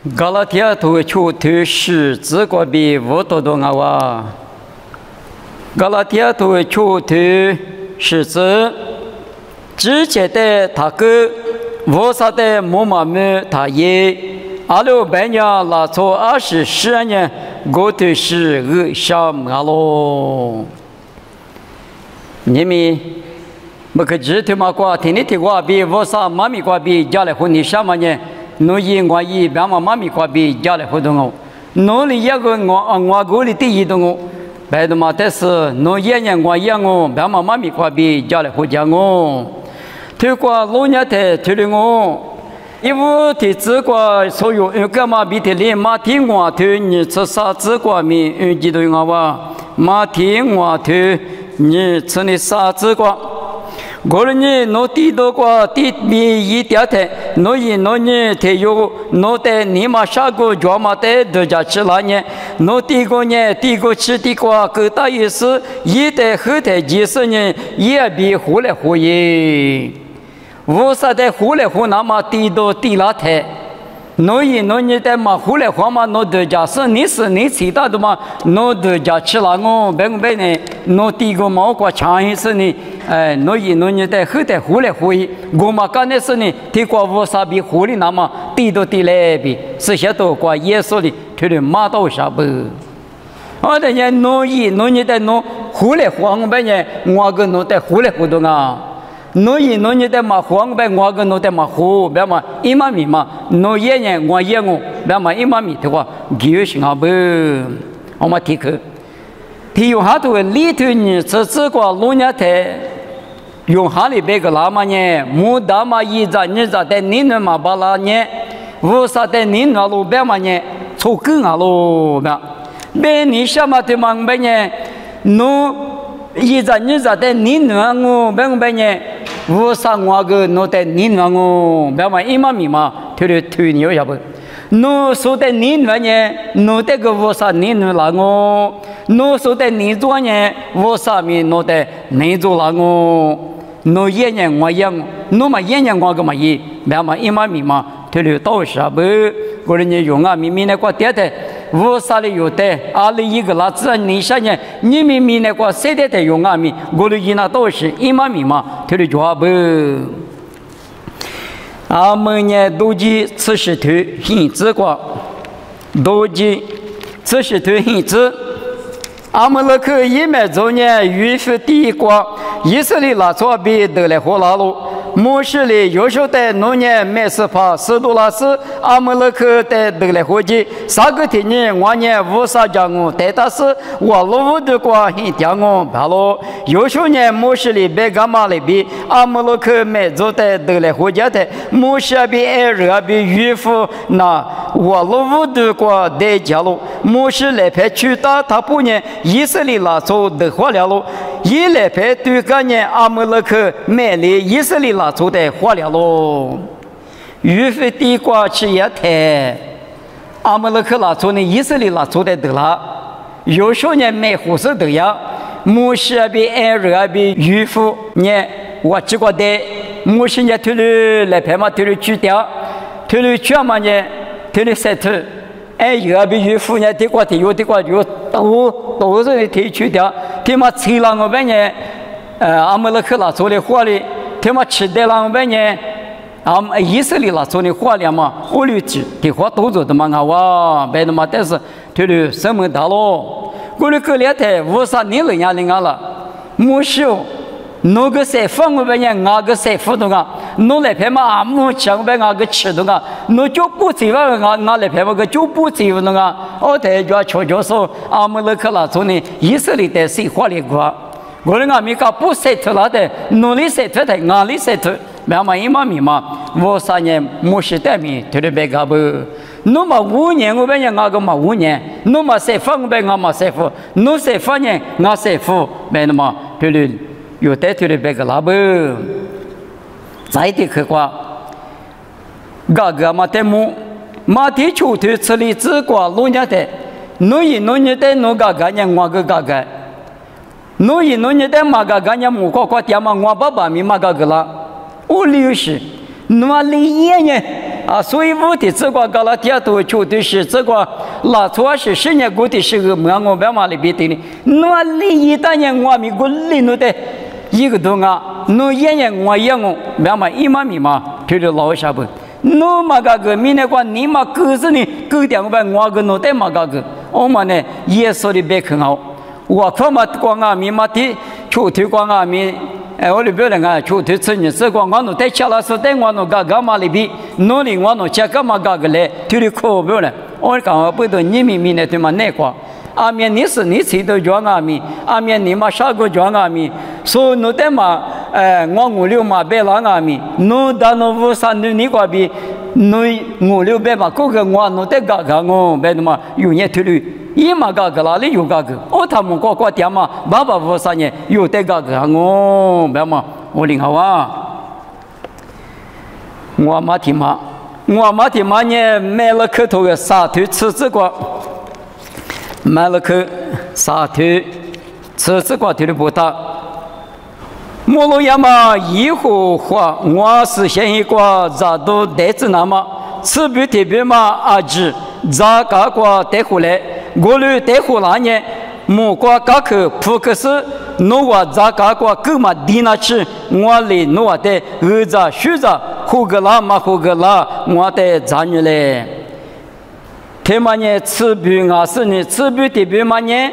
嘎拉提图求图是自个比无多多啊哇，嘎拉提图求图是指之前的他个无啥的木马木他也，阿六百年拉错20年，我图是恶上啊喽，你们。不可知他妈瓜，天天听瓜比我啥妈咪瓜比家来混你什么呢？侬一我一，别嘛妈咪瓜比家来混动我，侬里一个我锅里第一动我，别的嘛但是侬一年我一我，别嘛妈咪瓜比家来混家我，推瓜老年的推了我，因为提子瓜所有干嘛比提连马听我推你吃啥子瓜米记得我哇，马听我推你吃你啥子瓜。过了你诺地多瓜地米一点的，诺一诺你才有诺的你马上个抓马的都家吃了呢，诺地个呢地个吃地瓜各大意思，一的后的几十年也比胡来胡耶，无啥的胡来胡那么地多地拉的。诺一诺你的嘛胡来胡嘛诺都家是你其他的嘛诺都家吃了我别呢诺地个毛瓜长一次呢。诺一诺你的后的胡来胡伊，我嘛干的是呢，提过无啥比胡里那么地都地来比，这些都过耶稣的推的马到啥不？我的人诺一诺你的诺胡来胡我们呢，我个诺的胡来胡动啊，诺一诺你的嘛胡我们我个诺的嘛胡，别嘛一码米嘛，诺一年我一我，别嘛一码米的话，给是啊不？我们提克。提用哈头里头呢，这个老年的用哈里别个拉嘛呢，木大嘛一扎你扎的你那嘛巴拉呢，无啥的你那路别嘛呢，凑更啊路别，别你什么的嘛别呢，侬一扎你扎的你那我别呢，无啥我个侬的你那我别嘛一码米嘛，推牛要不？侬说的你那呢，侬这个无啥你那啦我。侬说的你做呢，我上面侬的你做了我，侬一年我一，侬嘛一年我个嘛一，别嘛一码米嘛，推了到啥不？过来你用啊，明明那个点的，我啥里有的，阿里一个拉子你啥呢？你明明那个谁的用啊米，过来一那都是一码米嘛，推了就不？阿们呢，都记此时推限制过，都记此时推限制。阿姆勒克一麦周年预付第一国，以色列拉错比得来火拉路，摩西里优秀的农业麦斯帕斯杜拉斯，阿姆勒克的得来火鸡，三个天年我年无啥讲我，但他是我老的国很讲我，巴罗优秀年摩西里别干嘛里比，阿姆勒克麦周的得来火鸡的，摩西比艾热比预付那我老的国的家路，摩西来派去打他不呢。以色列拉错的化了喽，一来派对个呢阿姆勒克买了以色列拉错的化了喽，预费地瓜吃一台，阿姆勒克拉错呢以色列拉错的得了，有时候呢买护士的呀，摩西比艾热比预付呢，我这个的摩西呢推了来派嘛推了去掉，推了去嘛呢推了塞头。哎，有比如富人的瓜的有的瓜有都是提取掉，他妈吃了我们呢，阿姆勒克拉做的花里，他妈吃的了我们呢，以色列拉做的花里嘛，我留子的花都做的嘛好哇，别的嘛，但是他的什么大咯，我的个两台无啥年龄呀，了，没收。侬个谁放我们呢？俺个谁付的啊？侬来拍嘛？阿姆讲呗，俺个吃的啊？侬就不知道俺来拍嘛个就不知道的啊？我在家悄悄说，阿姆勒克拉做呢，以色列的谁花里瓜？我的俺们家不谁出来的，侬里谁出的？俺里谁出？别嘛一码米嘛，我3年没事的米，对不对？个不？侬嘛5年我们呢，俺个嘛5年，侬嘛谁放我们俺嘛谁付？侬谁放呢？俺谁付？别的嘛，对不对？有带头的别个拉不，再的客话，嘎个嘛得么？马蹄球头吃里只瓜路年的，侬一侬你的侬嘎嘎呢，我个嘎嘎，侬一侬你的马嘎嘎呢，木瓜瓜爹嘛，我爸爸咪马嘎个啦，我留是，侬嘛里一呢，所以我的这个加拉提亚都绝对是这个拉出是10年过的时候，我别嘛里边的呢，那里一大年我们过里头的一个东啊，那一年我一样别嘛一嘛米嘛，推着老下不，那么个明年过你嘛可是呢，隔点我个那得嘛个，我们呢耶稣的别看好，我看嘛光啊米嘛的，就推光啊米。我里边人啊，就对此你这个我弄在家了时，在我弄干嘛里边，弄里我弄家干嘛干个嘞？对的可不了。我讲我不懂你明的对吗？那个阿面你是你谁都讲阿面，阿面你嘛啥个讲阿面？所以弄在嘛，我5、6嘛别浪阿面，弄到弄5、3你个边，弄5、6别嘛，个个我弄在干我别的嘛，有人推的。一嘛个哪里有个？他们个店嘛，爸爸我3年有得个我别嘛，我领好啊。我马蹄马呢买了口头的沙头吃这个，买了口沙头吃这个头的不大。莫罗亚嘛以后话，我是先一个咋都带着那么吃不特别嘛阿姐咋个带回来。我们带回来呢，莫过各个扑克是诺瓦扎各个各嘛地那去，我哩诺瓦的儿子、孙子，胡个啦嘛胡个啦，我的子女嘞。他们呢吃不啊是呢吃不的不嘛呢，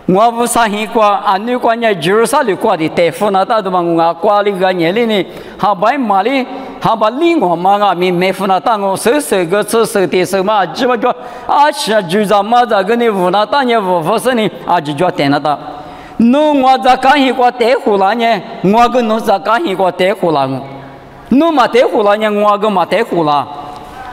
我不相信过，俺那个呢就是啥的过的，大夫那大都嘛我过了个年龄呢，还把马哩。他把另外嘛啊，没付那当我手个手的手嘛，基本就是就在嘛在跟你无那当年无发生呢，就点了的。侬我在干一个带回来呢，我跟侬在干一个带回来，侬嘛带回来呢，我跟嘛带回来。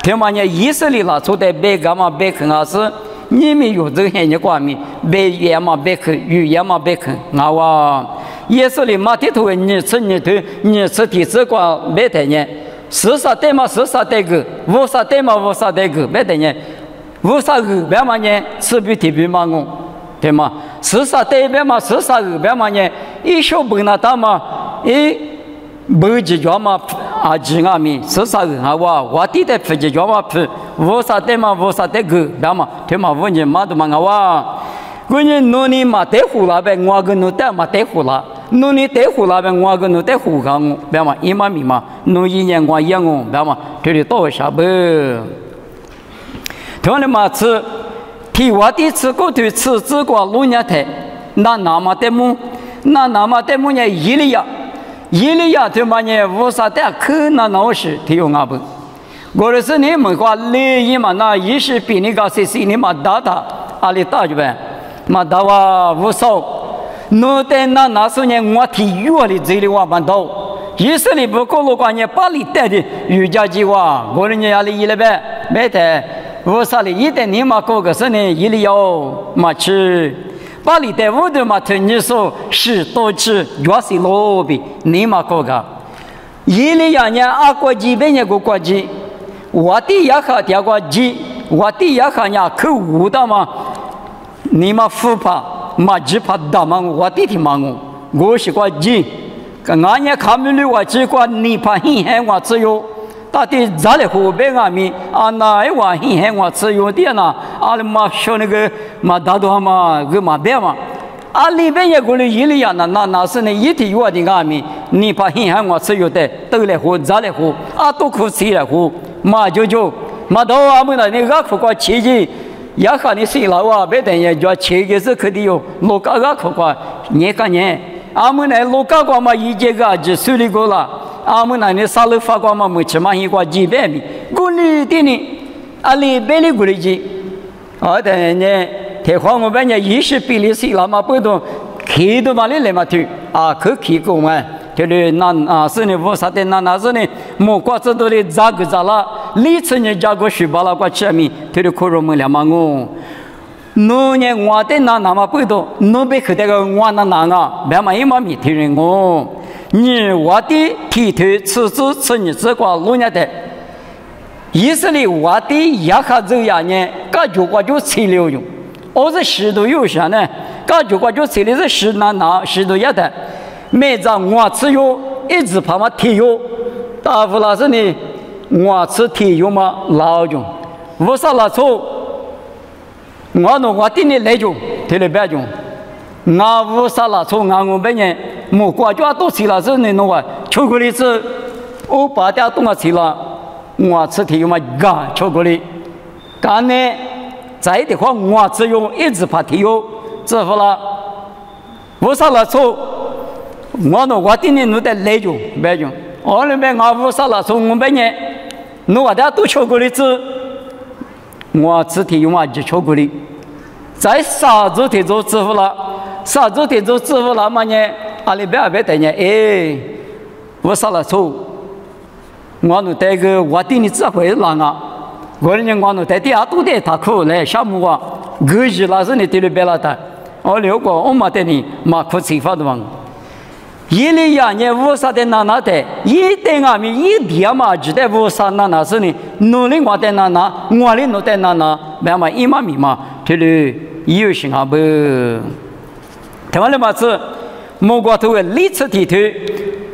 他们呢，以色列啦，做的别个嘛别看啊是，你们有这些人管me，别也嘛别看，语言嘛别看，我。也是你马蹄头，你吃的这个没得呢，40代嘛40代个，50代嘛50代个没得呢，50个别嘛呢，吃不特别嘛我，对吗？40代别嘛40个别嘛呢，一小本那大嘛，不几家嘛几阿米40个我地的不几家嘛不，50代嘛50代个别嘛，对嘛5年嘛都嘛我呢农历嘛带胡啦呗，我跟侬带嘛带胡啦。农历带胡啦呗，我跟侬带胡干我，别嘛一嘛米嘛，侬1年我1我，别嘛这里多少不？同样嘛吃，提我的吃过头吃这个路年台，那么的么呢？伊利亚对嘛呢？无啥的可那是提用阿不？我是你们话利益嘛，那一是比你个谁你嘛大阿里大就呗。嘛，大话无少，侬在那时呢，我体育的这里我办到，以色列不过路关呢，巴黎带的瑜伽计划，我人家压力了呗，没得，无啥的，一旦你嘛搞个是呢，一里要嘛去，巴黎带我的嘛，听你说是多去，越是罗比，你嘛搞个，一里呀呢，阿国际别呢个国际，我的也好第二个际，我的也好呢，可无的嘛。你嘛富怕嘛只怕大嘛我弟弟嘛我是个鸡，俺也看不了我只个你怕很害我只有，到底咋了后边俺们那我很害我只有的呢，嘛说那个嘛大多嘛个嘛别嘛，里边也过来一里呀那是呢一体有的俺们，你怕很害我只有的，都来后咋了后都可惜了后嘛就嘛到俺们那个苦个奇迹。也看你谁老啊？别等人家切个是肯定有，老家个可快，你看呢？俺们那老家个嘛，一节个就处理过了。俺们那里沙漏发个嘛，没起码一个几百米，过里的呢，里边的过里去。等人家台湾我们家20比例谁老嘛不懂，开都嘛里来嘛去可开过嘛。就是那是呢，无啥的那是呢，莫挂这都的咋个咋啦？历次呢，加个水巴拉挂前面，就是可容易了嘛我。侬呢，我的那么不多，侬别去这个我那别嘛一嘛米听人我。你我的体头吃你这个路年的，以色列我的也哈这样呢，感觉我就吃了用，我是10度有啥呢？感觉我就吃的是10度也的。每张我只有一直怕嘛提有，大夫老师呢，我吃体有嘛老种，无啥拉错，我弄我顶你来种，提了别种，我无啥拉错，我本人没国家都吃了是你弄啊，巧克力是，我把掉东西吃了，我吃体有嘛干巧克力，干呢，在的话我只用一直怕体有，知道了，无啥拉错，我弄我顶你弄得来种，别种。我那边我无啥了，从我本人，我的都巧克力吃，我只提用啊就巧克力，在啥子提做支付了，啥子提做支付了嘛呢？阿里边别等呢，哎，无啥了错，我弄带个我顶你只会让啊，我呢我弄带第二都得他苦来项目啊，个日那是你提了别了的，我留过我没得你马苦吃法的嘛。一里呀，你无啥的那的，一点俺们一点嘛，只得无啥那是呢，努力我的那，我的努的那，别嘛一嘛米嘛，这里有些啊不，台湾的嘛是，莫过头个历史地图，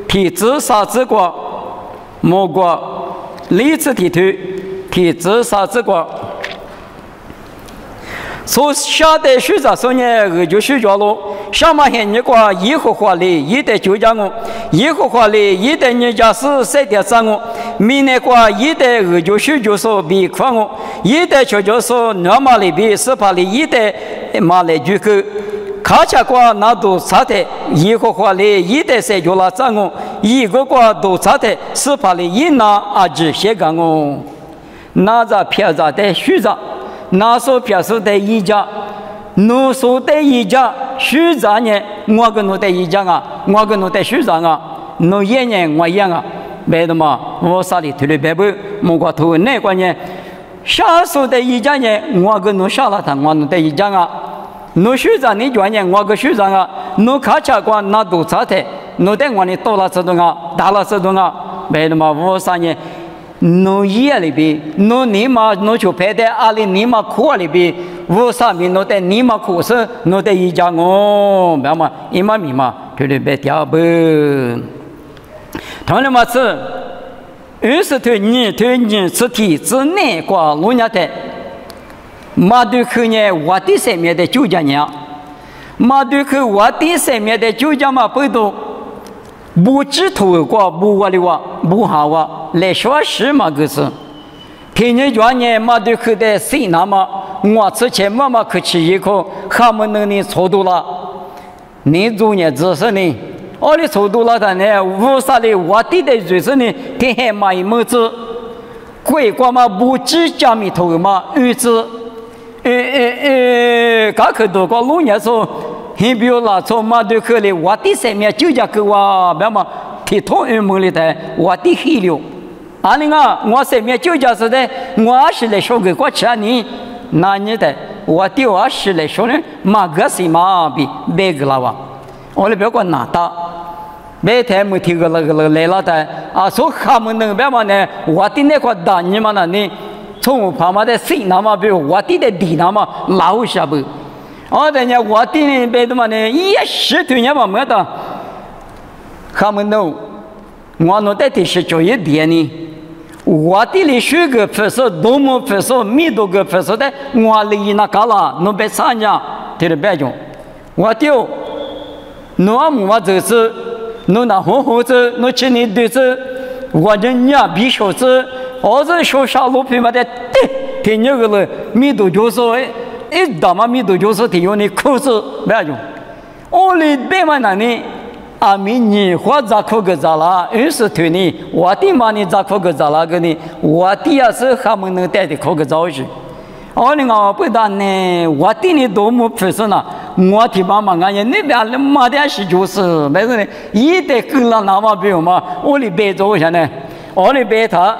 提自杀之国，莫过历史地图，提自杀之国。从下代学者说呢，我就学着了。上嘛很你个耶和华里，一代就讲我，耶和华里一代人家是谁的生我，明年个一代我就学就说比宽我，一代就说那么里比是怕里一代马来就个，卡恰个那都差的，耶和华里一代谁就拉长我，一个个都差的，是怕里一拿阿只写讲我，那在偏在的学者。那时候表示的一家，那时候的一家，学长呢，我跟我的一家啊，我跟我的学长啊，那一年我一样啊，别的嘛，我啥里头的别不，莫过头那个呢，下时候的一家呢，我跟我下了他，我的一家啊，那学长你讲呢，我跟学长啊，那卡恰过那都差的，那在我呢多了这种啊，大了这种啊，别的嘛，我啥呢？侬夜里边，侬尼玛侬就排在阿里尼玛库里边，我上面侬在尼玛库是侬在一家我，别嘛一嘛米嘛，绝对别掉不。同样嘛是，20头年10天之内过路年的，马对口呢我的上面的9家年，马对口我的上面的9家嘛不多。不知头过不我的话不好话来说是嘛个是，天天讲呢嘛对口的谁那么我之前妈妈去吃一口，他们能力错多了，你做呢只是呢，我的错多了的呢，无啥的我的就是呢，天天买一么子，鬼光嘛不知家里头嘛儿子，刚去多个路年说。你比如啦，从马对口里，我的上面就叫个我，别嘛，提头耳门里的我的黑流，啊你啊，我上面就叫是的，我是来说个过去你，那你的我的我是来说呢，马个是马比别个了哇，我来别个拿到，别太没提个那个来了的，啊说他们那个别嘛呢，我的那个大你嘛那你，从我旁边的谁那么比如我的地那么老下不。哦，人家我的那边的嘛呢，也是对人嘛没得，他们弄，我弄的是就一点呢，我的里学个分数，多么分数，米多个分数的，我里那搞了，弄别参加，对了别种，我丢，弄么就是弄那红红子，弄吃你对子，我人家比小子，我这小小路皮嘛的，对，听那个了，米多就是。一到嘛米都就是提用的口子不要用，我里边嘛那里阿米你或者口个咋啦？20头呢，我的嘛你咋口个咋啦个呢？我的也是他们能带的口个早去。我呢我不但呢，我的呢多么不是呢？我的妈妈俺也那边没得是就是，没是呢，一代跟了那么比如嘛，我里边做下呢，我里边他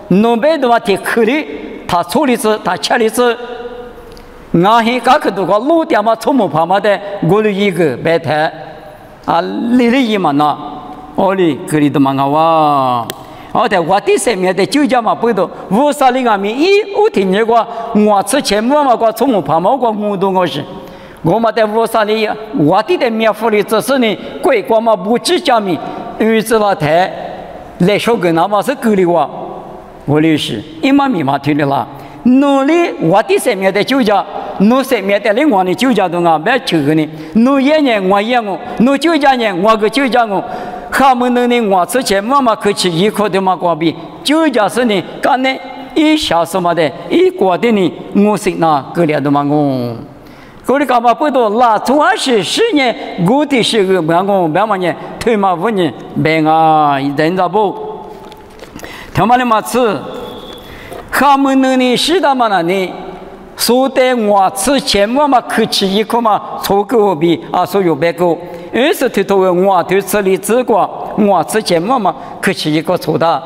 弄边的话提口里，他处理是他吃的是。俺还刚去多个路点嘛，从木旁嘛的，我的一个白台啊，里里嘛那，我的这里的嘛哇，我的我的上面的就叫嘛不多，无啥里俺们我听见过，我之前我嘛个从木旁嘛个我都我是，我嘛在无啥里，我的面糊里只是呢，鬼光嘛不知讲米，儿子那台来说个那么是够的哇。我的是一码密码听的啦。努力我的生命的救家，努生命的另外的救家都啊别求个呢，努一年我一我，努救家年我个救家我，他们能呢我之前妈妈可去一块的嘛关闭，救家是呢干呢一小什么的，一国的呢我是那个了的嘛我。我的干嘛不多拉主要是10年，我的是个别个别么呢？退嘛5年，别啊人家不，他妈的嘛吃，他们那里是的嘛那里，说的我吃钱我嘛客气一口嘛，错个比啊所有别个，而是推脱我对这里只管我吃钱我嘛客气一个错的。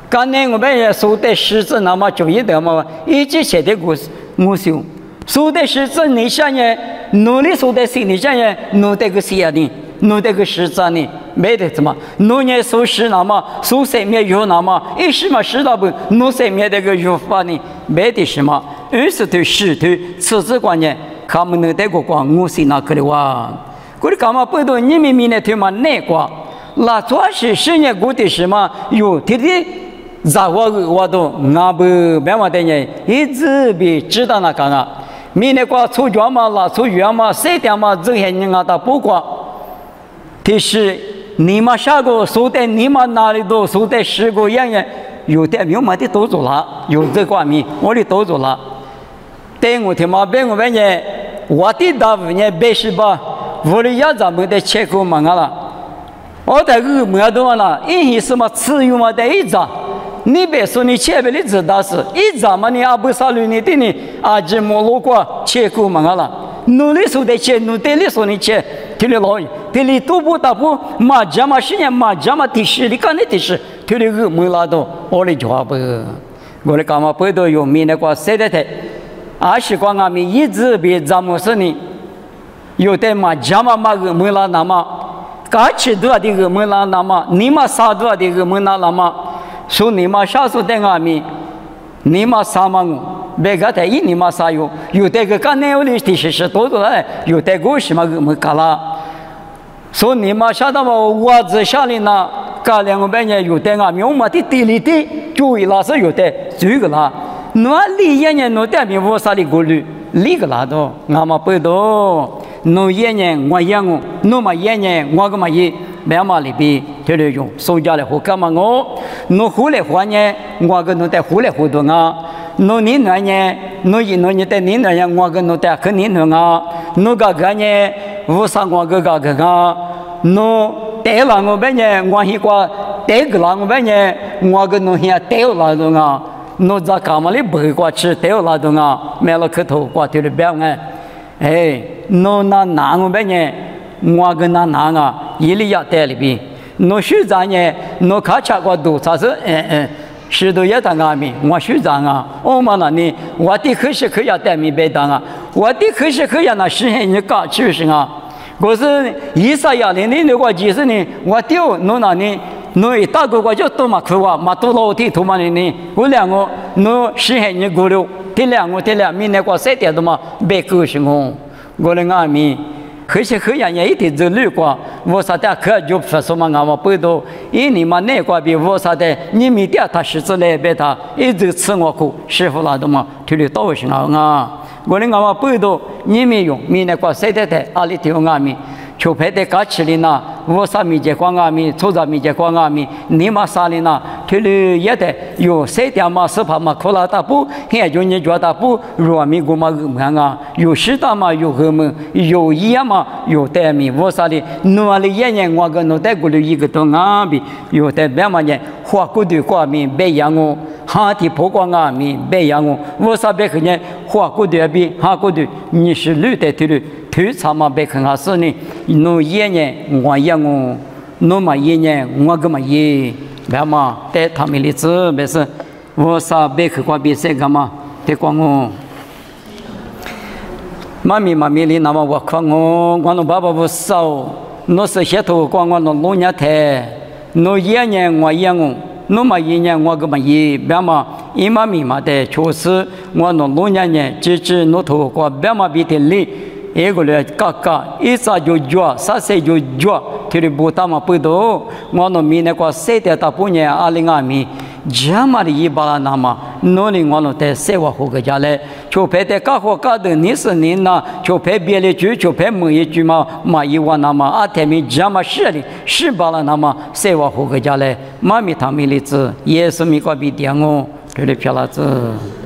刚才我们也说的实质那么注意的嘛，一直写的故事我修。说的是真理想呢，努力说的心理想呢，努的个是呀的，努的个实质呢，没得怎么，努呢说是那么，说生命有那么，一时嘛知道不，努生命这个有法呢，没得什么，而是对实对此之观念，他们能得个光，我是那个的哇，我的干嘛不多，你们呢对嘛那个，那主要是10年过的什么有天天。在我都俺不别嘛的呢，一直比知道那个啊，明年过出脚嘛，拉出远嘛，谁点嘛，这些人啊，他不管。其实你们下个说的，你们哪里都说的10个人，有的有嘛的都做了，有这个米，我的都做了。等我他妈别我问呢，我的大夫呢88，我的要咱们的切口嘛了，我这个没多了，因什么吃用嘛的一张。你别说你前面的知道是，一咱们你阿不少率你的呢，阿只莫路过切口嘛了，努力说的切，努力说你切，听你老，听你都不打不，马家嘛10年马家嘛第10，你看你第10，听你个没拉到，我的家不，我的干嘛不都有名的过谁的的，阿是光阿米一直比咱们是呢，有的马家嘛马个没拉那么，嘎吃多的个没拉那么，你嘛杀多的个没拉那么。说你妈下手的阿米，你妈啥嘛我，别个在你妈啥有这个干那有的第10多多来，有这个什么没干了。说你妈下到我子下里呢，干2个半年有的阿米，我们的地里的注意了是有的这个啦，那里1年那点米我啥里过滤，里个啦都，俺们不多，那1年我养我，那么1年我个嘛也。别嘛里边，这里用收家来活干嘛我？侬活来活呢，我跟侬在活来活动啊。侬你那呢？侬你在你那呢？我跟侬在跟你那啊。侬个呢？我上我个啊。侬带了我们呢？我一个带个了我们呢？我跟侬也带了东啊。侬在干嘛里不会过去带了东啊？买了磕头过去的表哎。哎，侬拿我们呢？我跟那啊，一里要带里边，侬学长呢，侬看吃过多少是10多也当阿米，我学长啊，我嘛那呢，我的可是可以带米白当啊，我的可是可以那实现你搞就是啊，我是以啥样的你那个其实呢，我丢侬那呢，侬一大个就多嘛苦啊，嘛多老天多嘛呢，我2个侬实现你过了，这2个明年过3点多嘛，别够是我的阿米。可是很让人一点走路过，我说的可就说什么俺们不懂，因你们那个比我说的，你明天他是子来别他，一直吃我苦，师傅那的嘛，听得到是啊，我的俺们不懂，你们用，明年过谁的阿里头俺们，就派的搞起来呢，我啥米节光俺们，初啥米节光俺们，你们啥的呢，听得也得有谁点嘛是怕嘛，可拉大不，也就你觉得不，若米古嘛看啊，有适当嘛有何么，有一样嘛。有的米，我说的，侬里1年我跟侬带过来一个东岸边，有的别么呢，花骨朵瓜米别养我，哈地破瓜阿米别养我，我说别看呢，花骨朵边哈骨朵，你是绿的对的，头长嘛别看哈是呢，侬1年我养我，侬嘛1年我个嘛也，别嘛带他们例子别是，我说别看瓜比赛干嘛，别管我。妈咪哩，那么我看我侬爸爸不少，侬是些头光我侬老年台，侬1年我养我，侬嘛1年我个嘛也，别嘛一妈咪嘛的，确实我侬老年人，只侬头光别嘛比的哩，一个来嘎嘎，一啥就脚，3岁就脚，听的不大嘛不多，我侬明年过3点大半年20阿米， jamari bala nama noni ngono te sewa ho ga jale chope te ka ho ka de nis ni na chope biele chu chope mu ye chu ma yi wa nama atemi jama shiri shi bala nama sewa ho ga jale ma mi tha mi li zi yesu mi kwa bi diango le pya la zi